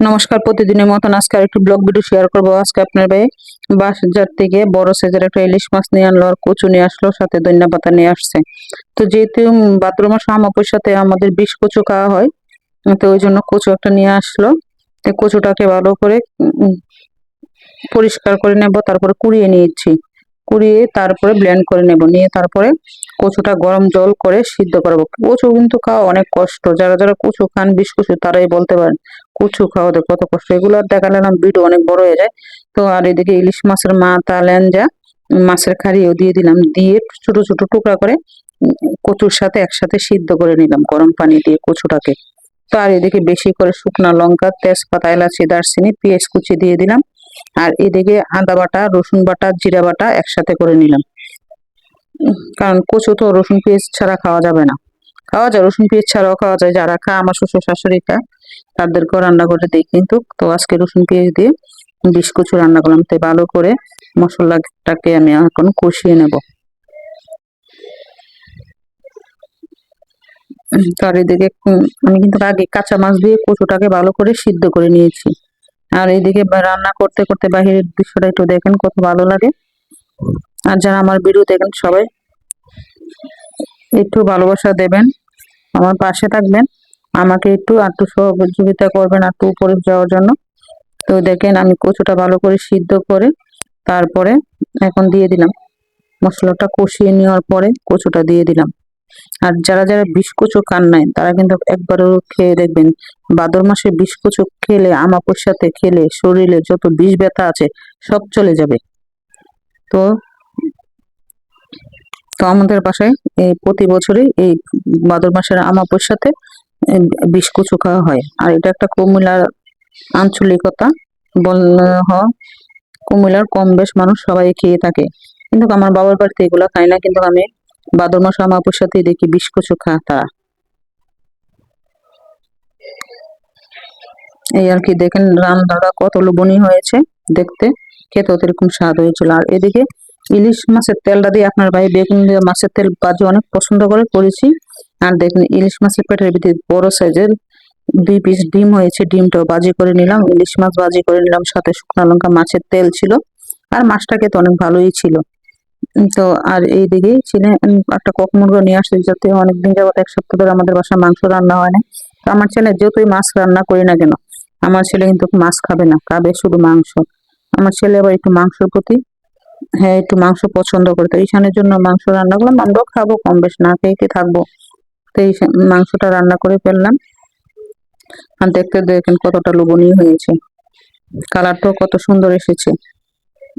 নমস্কার, প্রতিদিনের মতন আজকে আরেকটি ব্লগ ভিডিও শেয়ার করবো। আজকে আপনার ভাই বাজার থেকে বড় সাইজের একটা ইলিশ মাছ নিয়ে আনলো, আর কচু নিয়ে আসলো, সাথে ধনিয়া পাতা নিয়ে আসছে। তো যেহেতু ভাদ্র মাস আমাবস্যার সাথে আমাদের বিষ কচু খাওয়া হয়, তো ওই জন্য কচু একটা নিয়ে আসলো। তো কচুটাকে ভালো করে পরিষ্কার করে নেব, তারপরে কুড়িয়ে নিয়েছি। কুড়িয়ে তারপরে ব্লেন্ড করে নেব, নিয়ে তারপরে কচুটা গরম জল করে সিদ্ধ করবো। কচু কিন্তু খাওয়া অনেক কষ্ট, যারা যারা কচু খান, বিষ কচু, তারাই বলতে পারেন কচু খাওয়াতে কত কষ্ট। এগুলো আর দেখালে না ভিডিও অনেক বড় হয়ে যায়। তো আর এদিকে ইলিশ মাছের মাথা, ল্যাঞ্জা, মাছের খাড়িও দিয়ে দিলাম, দিয়ে ছোট ছোট টুকরা করে কচুর সাথে একসাথে সিদ্ধ করে নিলাম গরম পানি দিয়ে কচুটাকে। তো আর এদিকে বেশি করে শুকনা লঙ্কা, তেজপাতা, এলাচি, দারচিনি, পেঁয়াজ কুচি দিয়ে দিলাম। আর এদিকে আদা বাটা, রসুন বাটা, জিরা বাটা একসাথে করে নিলাম। কারণ কচু তো রসুন পেঁয়াজ ছাড়া খাওয়া যাবে না। খাওয়া যায়, রসুন পেঁয়াজ ছাড়াও খাওয়া যায়, যারা খায় আমার শ্বশুর শাশুড়ি খায়, তাদেরকেও রান্না করে দিই। কিন্তু তো আজকে রসুন পেঁয়াজ দিয়ে বিষ কচু রান্না করলাম। তো ভালো করে মশলাটাকে আমি এখন কষিয়ে নেব। তার এদিকে আমি কিন্তু আগে কাঁচা মাছ দিয়ে কচুটাকে ভালো করে সিদ্ধ করে নিয়েছি। আর এইদিকে রান্না করতে করতে বাহিরের দৃশ্যটা একটু দেখেন, কত ভালো লাগে। আর যারা আমার ভিডিও দেখেন সবাই একটু ভালোবাসা দেবেন, আমার পাশে থাকবেন, আমাকে একটু সহযোগিতা করবেন একটু উপরে যাওয়ার জন্য। তো দেখেন আমি কচুটা ভালো করে সিদ্ধ করে তারপরে এখন দিয়ে দিলাম, মশলাটা কষিয়ে নেওয়ার পরে কচুটা দিয়ে দিলাম। আর যারা যারা বিষ কচু খান নাই, তারা কিন্তু একবারও খেয়ে দেখবেন। ভাদ্র মাসে বিষ কচু খেলে, আমাবস্যাতে খেলে শরীরে যত বিষ ব্যথা আছে সব চলে যাবে। তো তো আমাদের বাসায় এই প্রতি বছরই এই ভাদ্র মাসের আমাবস্যাতে বিষ কচু খাওয়া হয়। আর এটা একটা কুমিল্লার আঞ্চলিকতা বলা হয়। কুমিল্লার কম বেশ মানুষ সবাই খেয়ে থাকে, কিন্তু আমার বাবার বাড়িতে এগুলো খাই না। কিন্তু আমি ভাদ্র মাস আমাবস্যাতেই দেখি বিষ কচু খায় তারা। এই আর কি, দেখেন রান্নাটা কত লোভনীয় হয়েছে দেখতে, খেতে এরকম স্বাদ হয়েছিল। আর এদিকে ইলিশ মাছের তেলটা দিয়ে আপনার ভাই বেগুন দিয়ে মাছের তেল ভাজি অনেক পছন্দ করে করেছি। আর দেখেন ইলিশ মাছের পেটের ভিতরে বড় সাইজের 2 পিস ডিম হয়েছে, ডিমটাও ভাজি করে নিলাম, ইলিশ মাছ ভাজি করে নিলাম, সাথে শুকনো লঙ্কা, মাছের তেল ছিল। আর মাছটা খেতে অনেক ভালোই ছিল। তো আর এইদিকে ছেলে একটা কক মুরগি নিয়ে আসছে, যাতে অনেকদিন যাবত 1 সপ্তাহ ধরে আমাদের বাসায় মাংস রান্না হয় না। তো আমার ছেলে যতই মাছ রান্না করি না কেন, আমার ছেলে কিন্তু মাছ খাবে না, খাবে শুধু মাংস। আমার ছেলে আবার একটু মাংসের প্রতি, হ্যাঁ, একটু মাংস পছন্দ করে। তো এইখানের জন্য মাংস রান্না করলাম, আমরাও খাবো, কম বেশ না খেয়ে কি থাকবো। তো এই মাংসটা রান্না করে ফেললাম। আর দেখতে দেখেন কতটা লোভনীয় হয়েছে, কালারটাও কত সুন্দর এসেছে।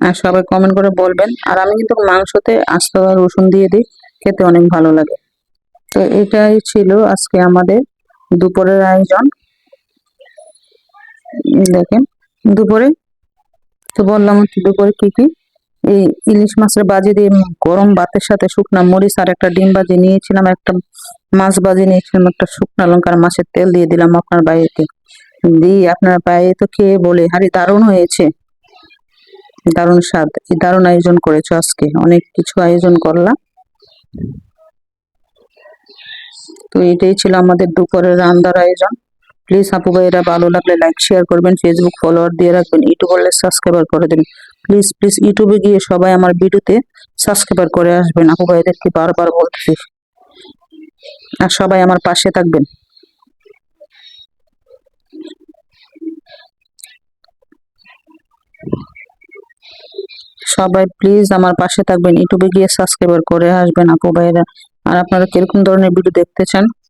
আর সবাই কমেন্ট করে বলবেন। আর আমি কিন্তু মাংসতে আস্ত রসুন দিয়ে দিই, খেতে অনেক ভালো লাগে। তো এটাই ছিল আজকে আমাদের দুপুরের আয়োজন। দেখেন দুপুরে তো বললাম দুপুরে কি কি, এই ইলিশ মাছের বাজি দিয়ে গরম ভাতের সাথে শুকনা মরিচ আর একটা ডিম ভাজি নিয়েছিলাম, একটা মাছ ভাজি নিয়েছিলাম, একটা শুকনা লঙ্কার মাছের তেল দিয়ে দিলাম আপনার বাইরে দিয়ে। আপনার বাইরে তো খেয়ে বলে আরে দারুণ হয়েছে, দারুণ স্বাদ। এই দারুণ আয়োজন করেছো, আজকে অনেক কিছু আয়োজন করলাম। তো এটাই ছিল আমাদের দুপুরের রান্নার আয়োজন। প্লিজ আপু ভাইয়েরা ভালো লাগলে লাইক শেয়ার করবেন, ফেসবুক ফলোয়ার দিয়ে রাখবেন, ইউটিউব হলে সাবস্ক্রাইবার করে দেবেন। প্লিজ প্লিজ ইউটিউবে গিয়ে সবাই আমার ভিডিওতে সাবস্ক্রাইবার করে আসবেন, আপু ভাইদেরকে বারবার বলতেছি। আর সবাই আমার পাশে থাকবেন। সবাই প্লিজ আমার পাশে থাকবেন, ইউটিউবে গিয়ে সাবস্ক্রাইবার করে আসবেন আপু ভাইয়েরা। আর আপনারা কিরকম ধরনের ভিডিও দেখতে চান